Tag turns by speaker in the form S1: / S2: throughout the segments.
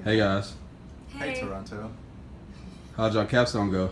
S1: Hey guys,
S2: Hey Toronto.
S1: how'd y'all capstone go?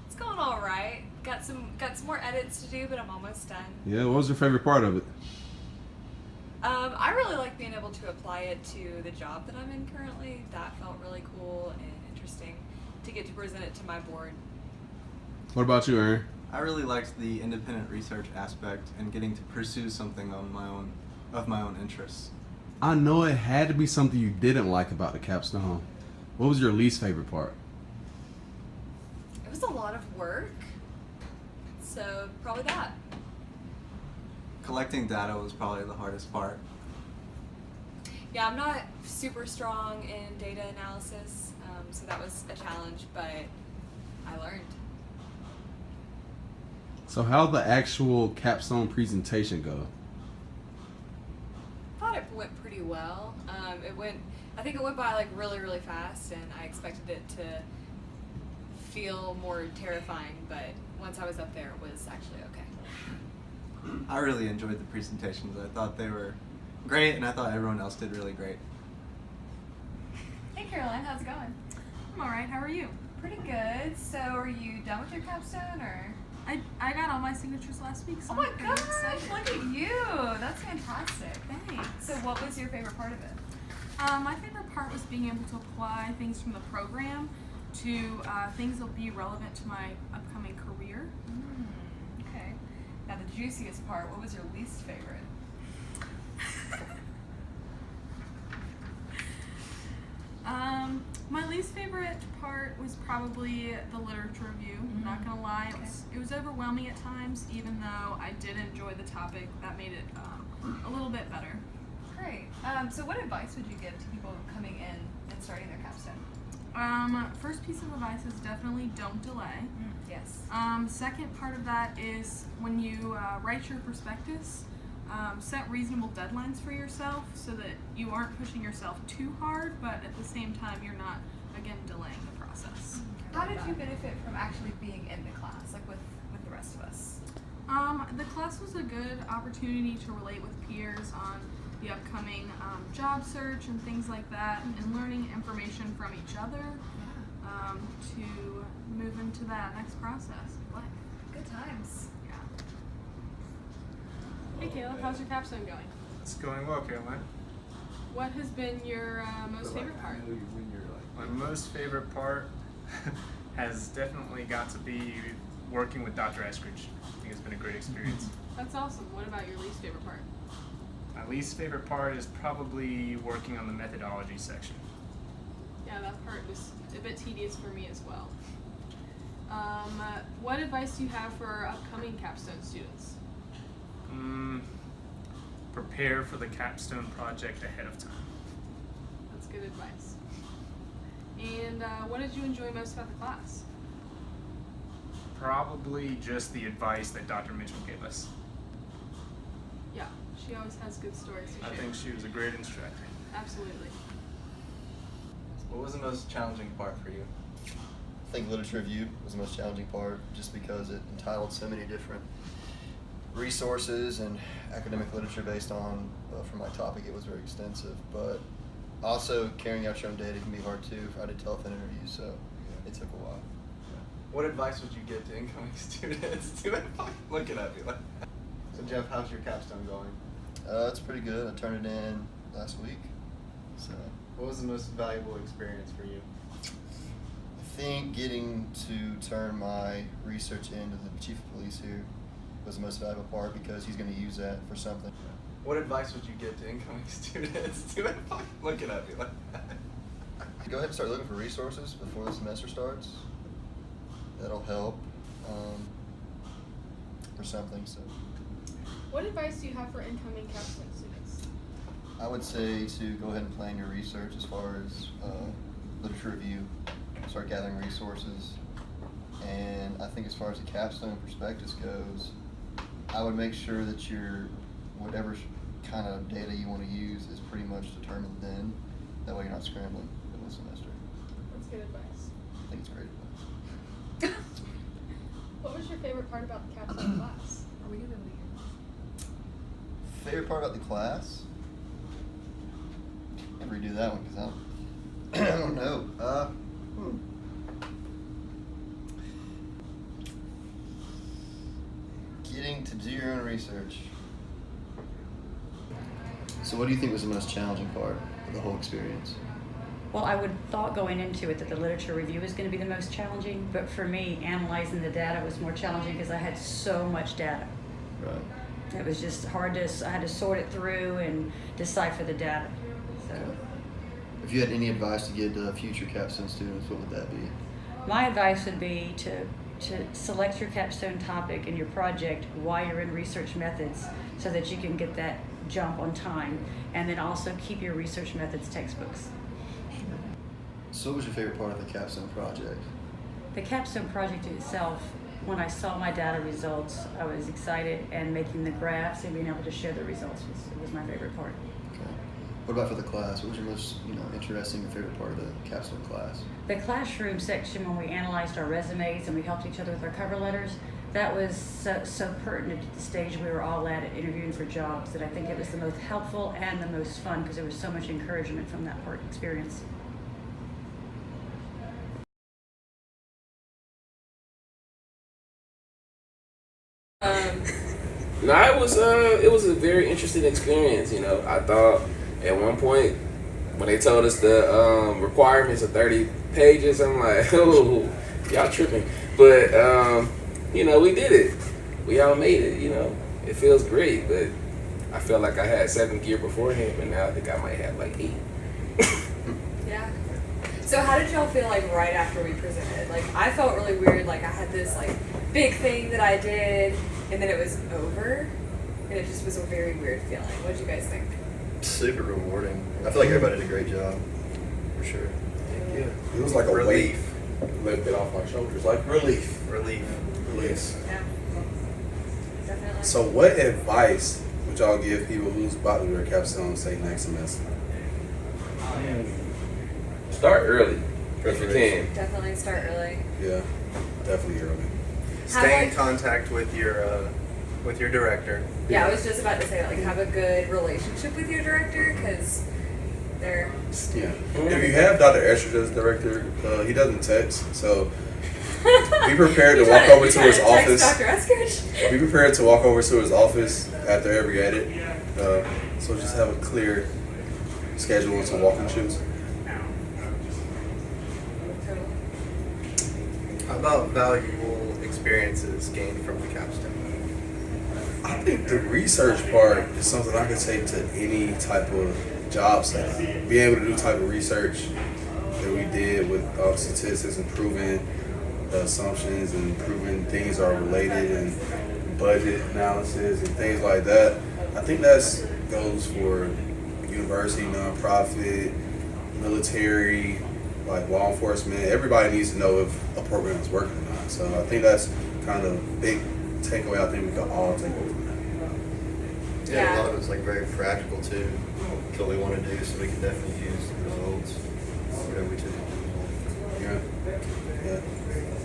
S2: It's going all right. Got some more edits to do, but I'm almost done.
S1: Yeah, what was your favorite part of it?
S2: I really like being able to apply it to the job that I'm in currently. That felt really cool and interesting to get to present it to my board.
S1: What about you, Aaron?
S3: I really liked the independent research aspect and getting to pursue something on my own, of my own interests.
S1: I know it had to be something you didn't like about the capstone. What was your least favorite part?
S2: It was a lot of work, so probably that.
S3: Collecting data was probably the hardest part.
S2: Yeah, I'm not super strong in data analysis, so that was a challenge, but I learned.
S1: So how'd the actual capstone presentation go?
S2: I thought it went pretty well. I think it went by like really fast, and I expected it to feel more terrifying, but once I was up there, it was actually okay.
S3: I really enjoyed the presentations. I thought they were great, and I thought everyone else did really great.
S2: Hey Caroline, how's it going?
S4: I'm alright, how are you?
S2: Pretty good. So are you done with your capstone, or?
S4: I got all my signatures last week, so
S2: Oh my
S4: I'm pretty
S2: gosh,
S4: excited.
S2: look at you! That's fantastic.
S4: Thanks.
S2: So what was your favorite part of it?
S4: My favorite part was being able to apply things from the program to things that will be relevant to my upcoming career.
S2: Okay. Now the juiciest part, what was your least favorite?
S4: My least favorite part was probably the literature review. I'm not gonna lie, it was overwhelming at times, even though I did enjoy the topic. That made it a little bit better.
S2: Great. So what advice would you give to people coming in and starting their capstone?
S4: First piece of advice is definitely don't delay.
S2: Yes.
S4: Second part of that is when you write your prospectus, set reasonable deadlines for yourself so that you aren't pushing yourself too hard, but at the same time you're not, again, delaying the process.
S2: How did you benefit from actually being in the class, like with the rest of us?
S4: The class was a good opportunity to relate with peers on the upcoming job search and things like that, and learning information from each other to move into that next process of life.
S2: Good times.
S4: Yeah. Hey Caleb, how's your capstone going?
S5: It's going well, Caroline.
S4: What has been your most favorite part?
S5: My most favorite part has definitely got to be working with Dr. Eskridge. I think it's been a great experience.
S4: That's awesome. What about your least favorite part?
S5: My least favorite part is probably working on the methodology section.
S4: Yeah, that part was a bit tedious for me as well. What advice do you have for our upcoming capstone students?
S5: Prepare for the capstone project ahead of time.
S4: That's good advice. And what did you enjoy most about the class?
S5: Probably just the advice that Dr. Mitchell gave us.
S4: Yeah, she always has good stories to
S5: I
S4: share.
S5: think she was a great instructor.
S4: Absolutely.
S3: What was the most challenging part for you?
S6: I think literature review was the most challenging part just because it entitled so many different resources and academic literature based on, for my topic, it was very extensive. But also carrying out your own data can be hard too. I did telephone interviews, so it took a while.
S3: What advice would you give to incoming students? Looking at me like. So Jeff, how's your capstone going?
S6: It's pretty good. I turned it in last week. So
S3: What was the most valuable experience for you?
S6: I think getting to turn my research into the chief of police here was the most valuable part because he's going to use that for something.
S3: What advice would you give to incoming students? Looking at me like.
S6: Go ahead and start looking for resources before the semester starts. That'll help for something. So
S4: What advice do you have for incoming capstone students?
S6: I would say to go ahead and plan your research as far as literature review, start gathering resources, and I think as far as the capstone prospectus goes, I would make sure that your whatever kind of data you want to use is pretty much determined then. That way you're not scrambling for the semester.
S4: That's good advice.
S6: I think it's great advice.
S4: What was your favorite part about the capstone class?
S2: Are we gonna leave?
S6: Favorite part about the class? Never redo that one because I don't know. Getting to do your own research. So what do you think was the most challenging part of the whole experience?
S7: Well, I would thought going into it that the literature review was going to be the most challenging, but for me, analyzing the data was more challenging because I had so much data.
S6: Right.
S7: It was just hard to, I had to sort it through and decipher the data. So
S6: If you had any advice to give to future capstone students, what would that be?
S7: my advice would be to select your capstone topic and your project while you're in research methods so that you can get that jump on time, and then also keep your research methods textbooks.
S6: So what was your favorite part of the capstone project?
S7: The capstone project itself, when I saw my data results, I was excited, and making the graphs and being able to share the results was my favorite part.
S6: Okay. What about for the class? What was your most interesting or favorite part of the capstone class?
S7: The classroom section, when we analyzed our resumes and we helped each other with our cover letters, that was so pertinent to the stage we were all at interviewing for jobs, that I think it was the most helpful and the most fun because there was so much encouragement from that part experience.
S8: No, it was a very interesting experience. I thought at one point when they told us the requirements of 30 pages, I'm like, oh, y'all tripping. But we did it. We all made it. It feels great. But I felt like I had 7 gear beforehand, but now I think I might have like 8.
S2: Yeah. So how did y'all feel like right after we presented? Like I felt really weird. Like I had this like big thing that I did, and then it was over, and it just was a very weird feeling. What did you guys think?
S6: Super rewarding. I feel like everybody did a great job, for sure.
S9: Yeah, it was like a weight
S3: Relief.
S9: lifted off my shoulders, like relief.
S3: Relief.
S9: Yes.
S2: Yeah. Definitely.
S9: So, what advice would y'all give people who's about to do their capstone, say next semester?
S8: Start early if you can.
S2: Definitely start early.
S9: Yeah, definitely early.
S3: Stay in contact with your director.
S2: Yeah, I was just about to say like have a good relationship with your director because they're.
S9: Yeah. If you have Dr. Estridge as director, he doesn't text, so be prepared to walk over to his office.
S2: Dr. Eskridge?
S9: Be prepared to walk over to his office after every edit. So just have a clear schedule and some walking shoes.
S3: How about valuable experiences gained from the capstone?
S9: I think the research part is something I could take to any type of job setting. Being able to do type of research that we did with statistics and proving the assumptions and proving things are related and budget analysis and things like that. I think that's goes for university, nonprofit, military, like law enforcement. Everybody needs to know if a program is working or not. So I think that's kind of a big takeaway I think we can all take away from that.
S6: Yeah, a
S2: Yeah.
S6: lot of it's like very practical too. It's what we want to do, so we can definitely use the results. Whatever we took.
S9: Yeah.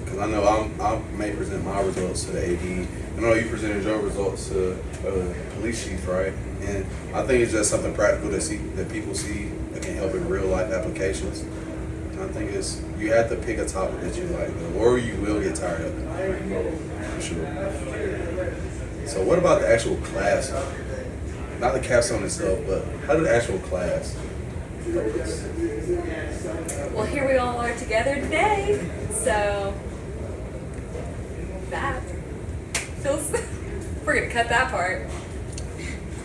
S9: Because I know I may present my results to the AD. I know you presented your results to police chief, right? And I think it's just something practical that people see that can help in real life applications. And I think you have to pick a topic that you like, or you will get tired of it. For sure. So what about the actual class? Not the capstone itself, but how did the actual class help us?
S2: Well, here we all are together today, so that feels. We're gonna cut that part.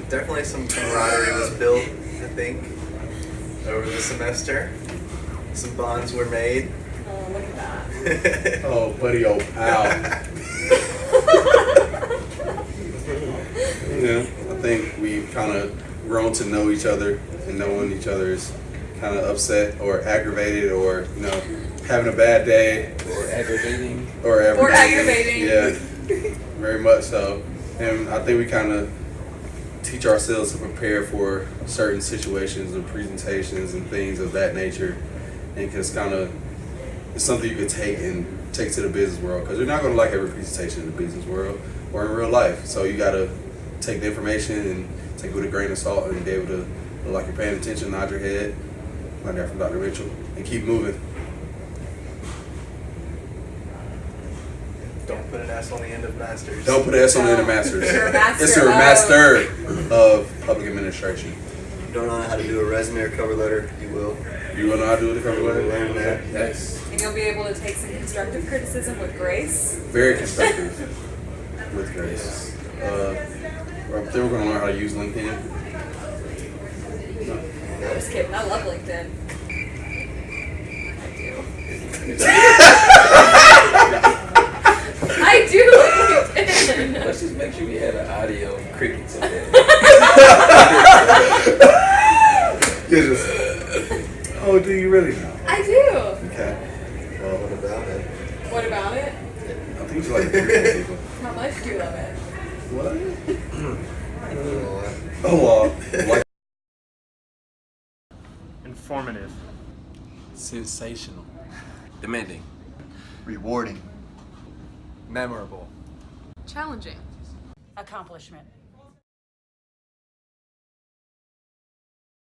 S3: Definitely some camaraderie was built, I think, over the semester. Some bonds were made.
S2: Oh, look at that.
S9: Oh, buddy, old pal. Yeah, I think we've kind of grown to know each other, and knowing each other is kind of upset or aggravated or having a bad day
S8: Or aggravating.
S9: or
S2: aggravating.
S9: Yeah, very much so. And I think we kind of teach ourselves to prepare for certain situations and presentations and things of that nature, and it's something you could take to the business world, because you're not going to like every presentation in the business world or in real life. So you got to take the information and take it with a grain of salt and be able to look like you're paying attention, nod your head, Learn that from Dr. Mitchell and keep moving.
S3: Don't put an S on the end of masters.
S9: Don't put an S on the end of masters.
S2: You're a master
S9: It's a master of public administration.
S6: You don't know how to do a resume or cover letter, you will.
S9: You will know how to do the cover letter?
S6: Learn that.
S9: Yes.
S2: And you'll be able to take some constructive criticism with grace.
S9: Very constructive with grace. Then we're going to learn how to use LinkedIn.
S2: I'm just kidding. I love LinkedIn. I do love LinkedIn.
S8: Let's just make sure we have an audio of crickets in there.
S9: You're just, oh, do you really?
S2: I do.
S9: Okay.
S6: Well, what about it?
S2: What about it?
S9: I think you like three people.
S2: How much do you love it?
S9: What?
S6: Oh,
S9: Oh, like
S5: Informative.
S1: Sensational.
S8: Demanding.
S6: rewarding.
S3: Memorable.
S4: Challenging.
S7: Accomplishment.